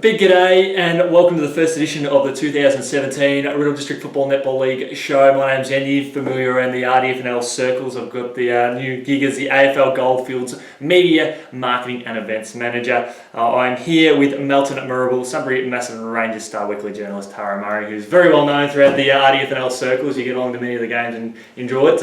Big g'day and welcome to the first edition of the 2017 Riddle District Football Netball League show. My name's Yeendy, familiar around the RDFNL circles. I've got the new gig as the AFL Goldfields Media, Marketing and Events Manager. I'm here with Melton at Moorabool, Sunbury, Macedon Rangers star weekly journalist Tara Murray, who's very well known throughout the RDFNL circles. You get along to many of the games and enjoy it.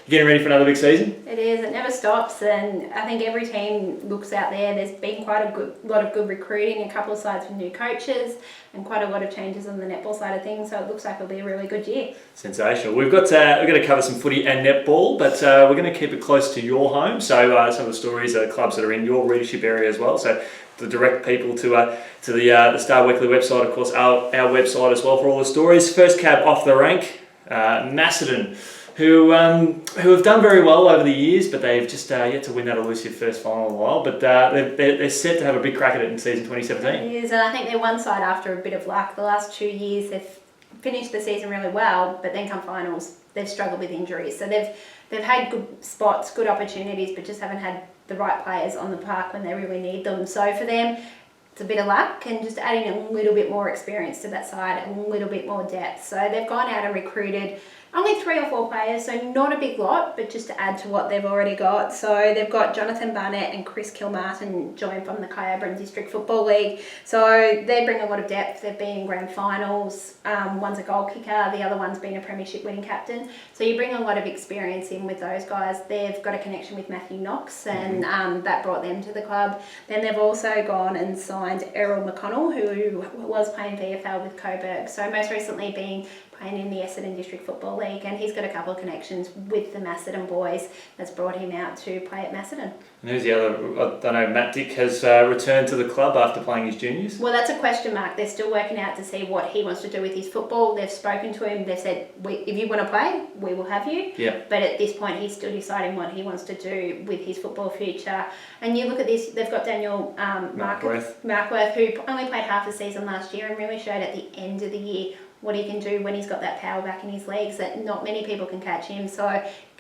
You getting ready for another big season? It is. It never stops, and I think every team looks out there. There's been quite a lot of good recruiting, a couple of sides with new coaches, and quite a lot of changes on the netball side of things. So it looks like it'll be a really good year. Sensational. We're going to cover some footy and netball, but we're going to keep it close to your home. So some of the stories are clubs that are in your readership area as well. So to direct people to the Star Weekly website, of course, our website as well for all the stories. First cab off the rank, Macedon, who have done very well over the years, but they've just yet to win that elusive first final in a while. But they're set to have a big crack at it in season 2017. It is, and I think they're one side after a bit of luck. The last 2 years they've finished the season really well, but then come finals, they've struggled with injuries. So they've had good spots, good opportunities, but just haven't had the right players on the park when they really need them. So for them, it's a bit of luck and just adding a little bit more experience to that side, a little bit more depth. So they've gone out and recruited only 3 or 4 players, so not a big lot, but just to add to what they've already got. So they've got Jonathan Barnett and Chris Kilmartin joined from the Kyabram District Football League. So they bring a lot of depth. They've been in grand finals. One's a goal kicker, the other one's been a premiership winning captain. So you bring a lot of experience in with those guys. They've got a connection with Matthew Knox, and that brought them to the club. Then they've also gone and signed Errol McConnell, who was playing VFL with Coburg. So most recently being playing in the Essendon District Football League, and he's got a couple of connections with the Macedon boys that's brought him out to play at Macedon. And who's the other? I don't know, Matt Dick has returned to the club after playing his juniors? Well, that's a question mark. They're still working out to see what he wants to do with his football. They've spoken to him. They've said, if you want to play, we will have you. Yeah. But at this point, he's still deciding what he wants to do with his football future. And you look at this, they've got Daniel Markworth, who only played half the season last year and really showed at the end of the year what he can do when he's got that power back in his legs, that not many people can catch him. So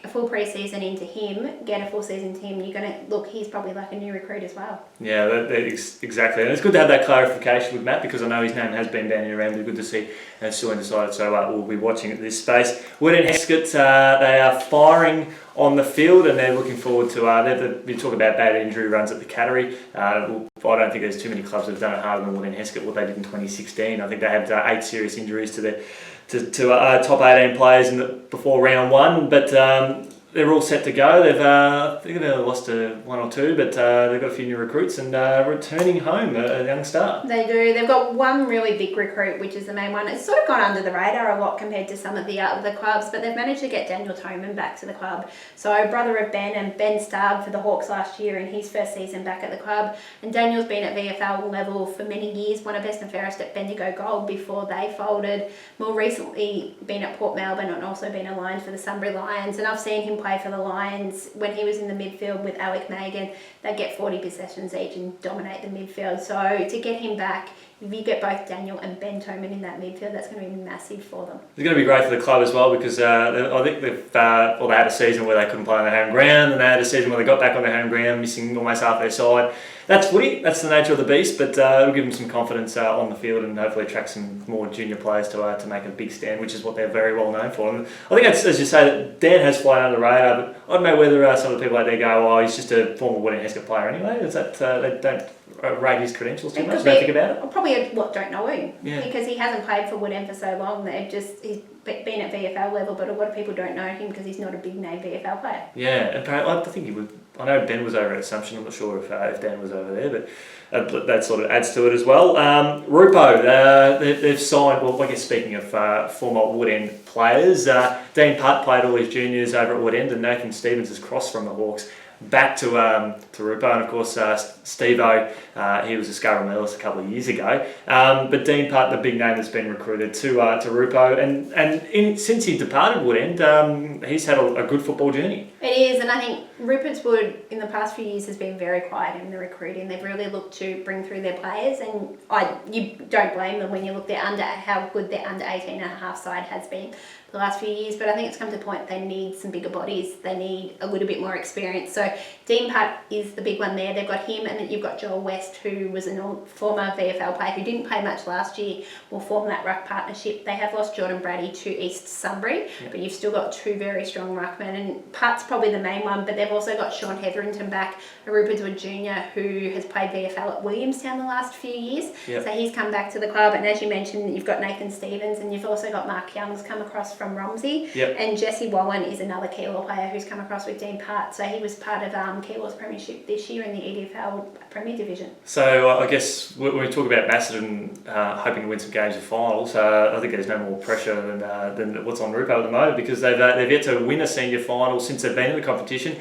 a full pre-season into him, get a full season to him, you're going to look, he's probably like a new recruit as well. Yeah, exactly. And it's good to have that clarification with Matt, because I know his name has been bandied around. It's good to see it's still undecided. So we'll be watching at this space. Wood and Heskett, they are firing on the field, and they're looking forward to. We talk about bad injury runs at the Cattery. I don't think there's too many clubs that have done it harder than Wood and Heskett, what they did in 2016. I think they had 8 serious injuries to their top 18 players before round 1, but they're all set to go. I think they've lost to 1 or 2, but they've got a few new recruits and returning home, a young star. They do. They've got one really big recruit, which is the main one. It's sort of gone under the radar a lot compared to some of the other clubs, but they've managed to get Daniel Toman back to the club. So brother of Ben, and Ben starred for the Hawks last year in his first season back at the club. And Daniel's been at VFL level for many years, won a best and fairest at Bendigo Gold before they folded. More recently been at Port Melbourne and also been aligned for the Sunbury Lions. And I've seen him play for the Lions when he was in the midfield with Alec Megan. They get 40 possessions each and dominate the midfield. So to get him back, if you get both Daniel and Ben Toman in that midfield, that's going to be massive for them. It's going to be great for the club as well, because I think they had a season where they couldn't play on their home ground, and they had a season where they got back on their home ground, missing almost half their side. That's footy, that's the nature of the beast, but it'll give them some confidence on the field, and hopefully attract some more junior players to make a big stand, which is what they're very well known for. And I think that's, as you say, that Dan has flown under the radar, but I don't know whether some of the people out there go, oh, he's just a former Wood and Heskett player anyway. Is that they don't rate his credentials too much? Don't think about it? Probably don't know him, because he hasn't played for Woodend for so long. He's been at VFL level, but a lot of people don't know him because he's not a big name VFL player. Yeah, apparently I think he would. I know Ben was over at Assumption. I'm not sure if Dan was over there, but that sort of adds to it as well. Rupo, they've signed. Well, I guess speaking of former Woodend players, Dean Putt played all his juniors over at Woodend, and Nathan Stevens has crossed from the Hawks back to Rupo, and of course Steve-O, he was a Scarborough medalist a couple of years ago. But Dean Putt, the big name that's been recruited to Rupo, and since he departed Woodend, he's had a good football journey. It is, and I think Rupert's Wood in the past few years has been very quiet in the recruiting. They've really looked to bring through their players, and you don't blame them when you look at how good their under 18.5 side has been the last few years. But I think it's come to a point they need some bigger bodies. They need a little bit more experience. So Dean Putt is the big one there. They've got him, and then you've got Joel West, who was a former VFL player who didn't play much last year, will form that ruck partnership. They have lost Jordan Brady to East Sunbury, but you've still got two very strong ruckmen, and Putt's probably the main one, but they've also got Sean Hetherington back, a Rupert's Wood Junior who has played VFL at Williamstown the last few years. So he's come back to the club, and as you mentioned, you've got Nathan Stevens, and you've also got Mark Young's come across from Romsey, and Jesse Wallen is another Keilor player who's come across with Dean Putt. So he was part of Keilor's premiership this year in the EDFL Premier Division. So I guess when we talk about Macedon hoping to win some games of finals, I think there's no more pressure than what's on Rupert at the moment, because they've yet to win a senior final since they've been in the competition.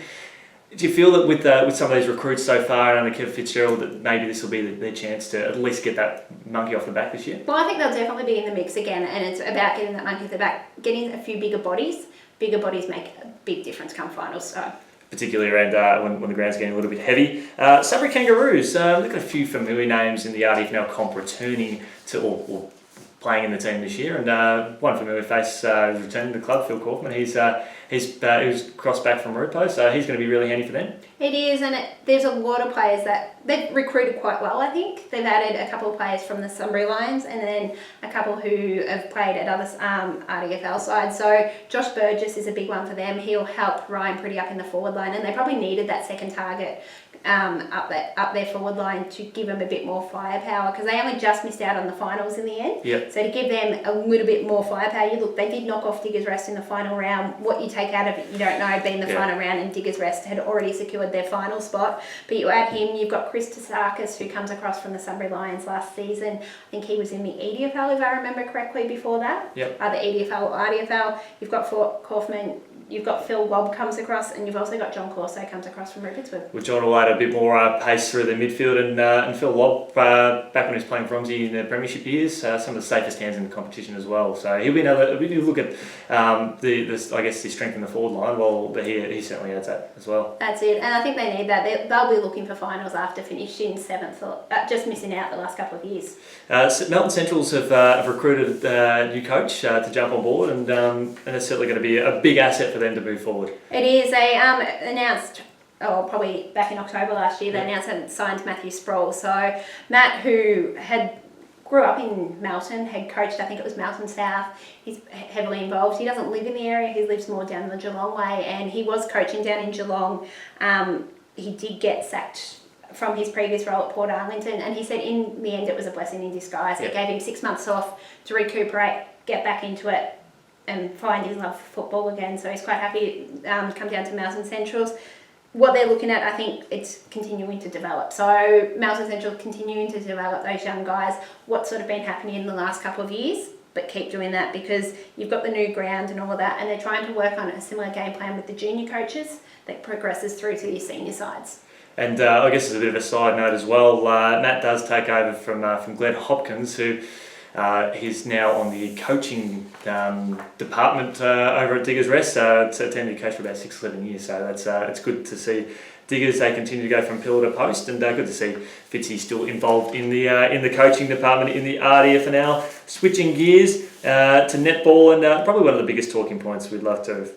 Do you feel that with some of these recruits so far and under Kev Fitzgerald that maybe this will be their chance to at least get that monkey off the back this year? Well, I think they'll definitely be in the mix again, and it's about getting that monkey off the back, getting a few bigger bodies. Bigger bodies make a big difference come finals. So. Particularly around when the ground's getting a little bit heavy. Sunbury Kangaroos, they've got a few familiar names in the RDFNL comp returning to or playing in the team this year, and one familiar face is returning to the club, Phil Kaufman. He was crossed back from Rupo, so he's going to be really handy for them. It is, and there's a lot of players that they've recruited quite well, I think. They've added a couple of players from the Sunbury Lions, and then a couple who have played at other RDFL sides. So Josh Burgess is a big one for them. He'll help Ryan pretty up in the forward line, and they probably needed that second target up their forward line to give them a bit more firepower, because they only just missed out on the finals in the end. So to give them a little bit more firepower, they did knock off Diggers Rest in the final round. What you take out of it, you don't know, being the final round, and Diggers Rest had already secured their final spot. But you add him, you've got Chris Tasakis, who comes across from the Sunbury Lions last season. I think he was in the EDFL, if I remember correctly, before that. The EDFL or RDFL. You've got Kaufman. You've got Phil Wobb comes across, and you've also got John Corso comes across from Rupert's Wood. With John will add a bit more pace through the midfield, and Phil Wobb, back when he was playing for Romsey in the premiership years, some of the safest hands in the competition as well. So he'll be another. If you look at the strength in the forward line, well, he certainly adds that as well. That's it, and I think they need that. They'll be looking for finals after finishing 7th, or just missing out the last couple of years. Melton Centrals have recruited a new coach to jump on board, and it's certainly going to be a big asset for them to move forward. It is. They announced, probably back in October last year, they announced and signed Matthew Sproul. So Matt, who grew up in Melton, had coached, I think it was Melton South. He's heavily involved. He doesn't live in the area. He lives more down the Geelong way, and he was coaching down in Geelong. He did get sacked from his previous role at Port Arlington, and he said in the end it was a blessing in disguise. It gave him 6 months off to recuperate, get back into it, and find his love for football again. So he's quite happy to come down to Melton Centrals. What they're looking at, I think it's continuing to develop. So Melton Central continuing to develop those young guys. What's sort of been happening in the last couple of years, but keep doing that, because you've got the new ground and all of that, and they're trying to work on a similar game plan with the junior coaches that progresses through to your senior sides. And I guess as a bit of a side note as well, Matt does take over from Glenn Hopkins, who he's now on the coaching department over at Diggers Rest. Attended coach for about 6-11 years, so it's good to see Diggers. They continue to go from pillar to post, and good to see Fitzy still involved in the coaching department in the RDFNL. Switching gears to netball, and probably one of the biggest talking points we'd love to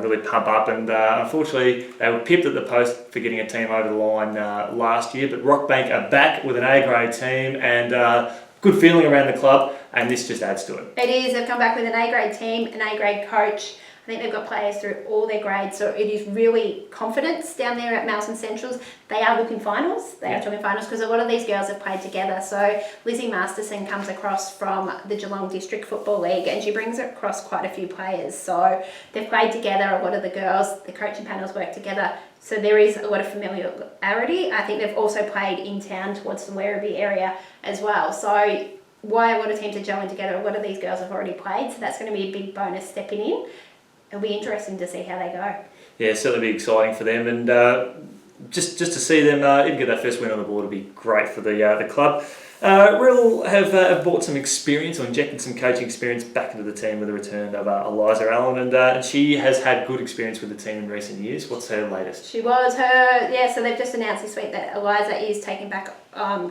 really pump up. And unfortunately, they were pipped at the post for getting a team over the line last year. But Rockbank are back with an A-grade team, and good feeling around the club, and this just adds to it. It is. They've come back with an A-grade team, an A-grade coach. I think they've got players through all their grades, so it is really confidence down there at Melton Centrals. They are looking finals. They are talking finals, because a lot of these girls have played together. So Lizzie Masterson comes across from the Geelong District Football League, and she brings across quite a few players. So they've played together. A lot of the girls, the coaching panels work together. So there is a lot of familiarity. I think they've also played in town towards the Werribee area as well. So why a lot of teams are gelling together, a lot of these girls have already played, so that's going to be a big bonus stepping in. It'll be interesting to see how they go. Yeah, certainly be exciting for them, and just to see them even get that first win on the board would be great for the club. Riddle have brought some experience or injected some coaching experience back into the team with the return of Eliza Allen, and she has had good experience with the team in recent years. What's her latest? So they've just announced this week that Eliza is taking back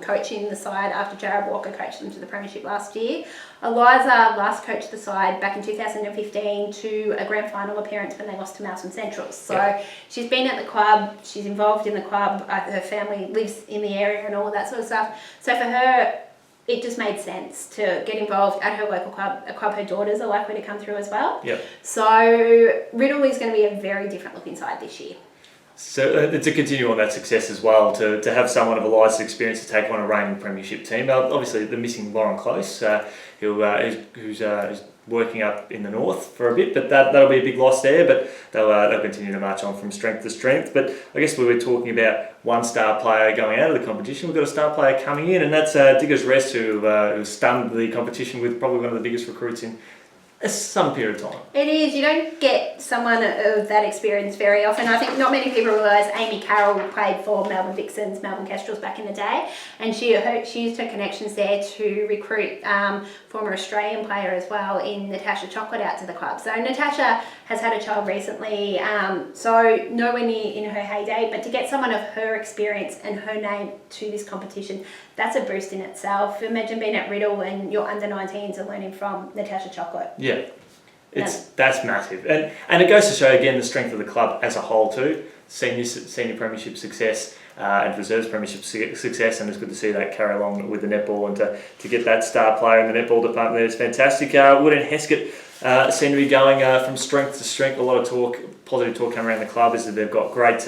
coaching the side after Jared Walker coached them to the premiership last year. Eliza last coached the side back in 2015 to a grand final appearance when they lost to Melton Central. So she's been at the club, she's involved in the club, her family lives in the area and all of that sort of stuff. So for her, it just made sense to get involved at her local club, a club her daughters are likely to come through as well. Yep. So Riddle is going to be a very different looking side this year. So to continue on that success as well, to have someone of Eliza's experience to take on a reigning premiership team. Obviously, they're missing Lauren Close, who's working up in the north for a bit, but that'll be a big loss there. But they'll continue to march on from strength to strength. But I guess we were talking about one star player going out of the competition. We've got a star player coming in, and that's Diggers Rest, who stunned the competition with probably one of the biggest recruits in some period of time. It is. You don't get someone of that experience very often. I think not many people realise Amy Carroll played for Melbourne Vixens, Melbourne Kestrels back in the day, and she used her connections there to recruit former Australian player as well in Natasha Chocolate out to the club. So Natasha has had a child recently, so nowhere near in her heyday, but to get someone of her experience and her name to this competition, that's a boost in itself. Imagine being at Riddle and your under-19s are learning from Natasha Chocolate. Yeah, that's massive, and it goes to show again the strength of the club as a whole too. Senior premiership success and reserves premiership success, and it's good to see that carry along with the netball and to get that star player in the netball department there is fantastic. Wood and Heskett seem to be going from strength to strength. A lot of positive talk coming around the club is that they've got great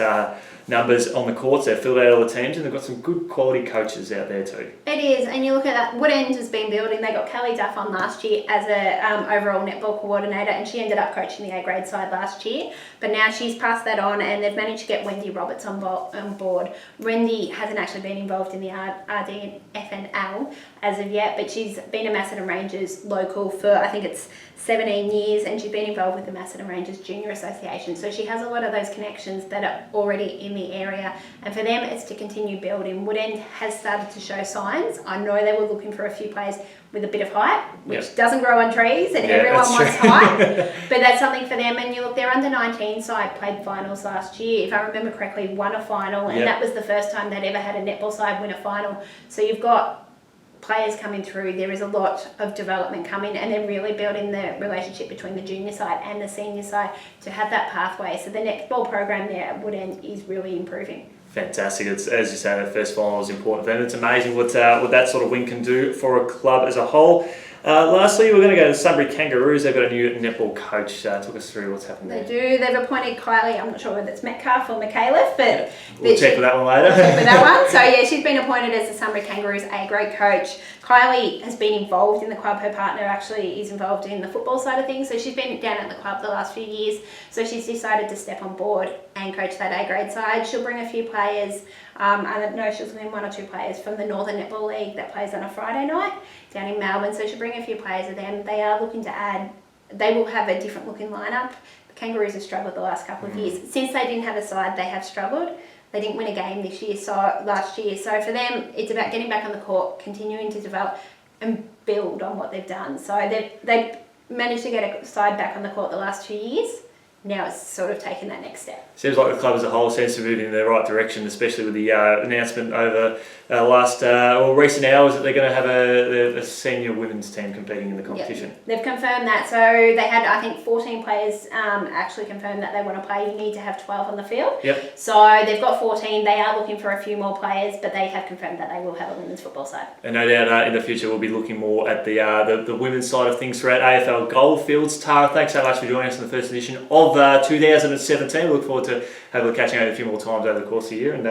numbers on the courts. They've filled out all the teams, and they've got some good quality coaches out there too. It is, and you look at that. Wood End has been building. They got Kelly Duff on last year as a overall netball coordinator, and she ended up coaching the A grade side last year. But now she's passed that on, and they've managed to get Wendy Roberts on board. Wendy hasn't actually been involved in the RDFNL as of yet, but she's been a Macedon Rangers local for, I think it's 17 years, and she's been involved with the Macedon Rangers Junior Association. So she has a lot of those connections that are already in the area, and for them it's to continue building. Wood End has started to show signs. I know they were looking for a few players with a bit of height, which doesn't grow on trees, and everyone wants height, but that's something for them. And you look, their under-19 side played finals last year, if I remember correctly, won a final, and that was the first time they'd ever had a netball side win a final. So you've got players coming through, there is a lot of development coming, and they're really building the relationship between the junior side and the senior side to have that pathway. So the netball program there at Wood End is really improving. Fantastic. It's, as you say, the first final is important for them. It's amazing what that sort of win can do for a club as a whole. Lastly, we're going to go to the Sunbury Kangaroos. They've got a new netball coach. Talk us through what's happened there. They do. They've appointed Kylie. I'm not sure whether it's Metcalf or McAuliffe, but we'll check with that one later. So she's been appointed as the Sunbury Kangaroos A grade coach. Kylie has been involved in the club. Her partner actually is involved in the football side of things, so she's been down at the club the last few years. So she's decided to step on board and coach that A grade side. She'll bring a few players. I don't know, she'll bring one or two players from the Northern Netball League that plays on a Friday night down in Melbourne. So she'll bring a few players of them. They are looking to add. They will have a different looking lineup. The Kangaroos have struggled the last couple of years. Since they didn't have a side, they have struggled. They didn't win a game last year. So for them, it's about getting back on the court, continuing to develop and build on what they've done. So they've managed to get a side back on the court the last 2 years. Now it's sort of taken that next step. Seems like the club as a whole seems to be moving in the right direction, especially with the announcement over recent hours that they're going to have a senior women's team competing in the competition. Yep. They've confirmed that. So they had, I think, 14 players actually confirmed that they want to play. You need to have 12 on the field. Yep. So they've got 14. They are looking for a few more players, but they have confirmed that they will have a women's football side. And no doubt in the future we'll be looking more at the women's side of things throughout AFL Goldfields. Tara, thanks so much for joining us in the first edition of 2017. We look forward to catching up a few more times over the course of the year, and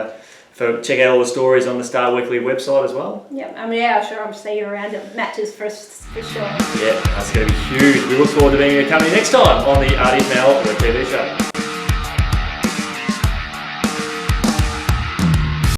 check out all the stories on the Star Weekly website as well. Yep, I'll see you around at matches for sure. Yeah, that's going to be huge. We look forward to being your company next time on the RDFL TV show.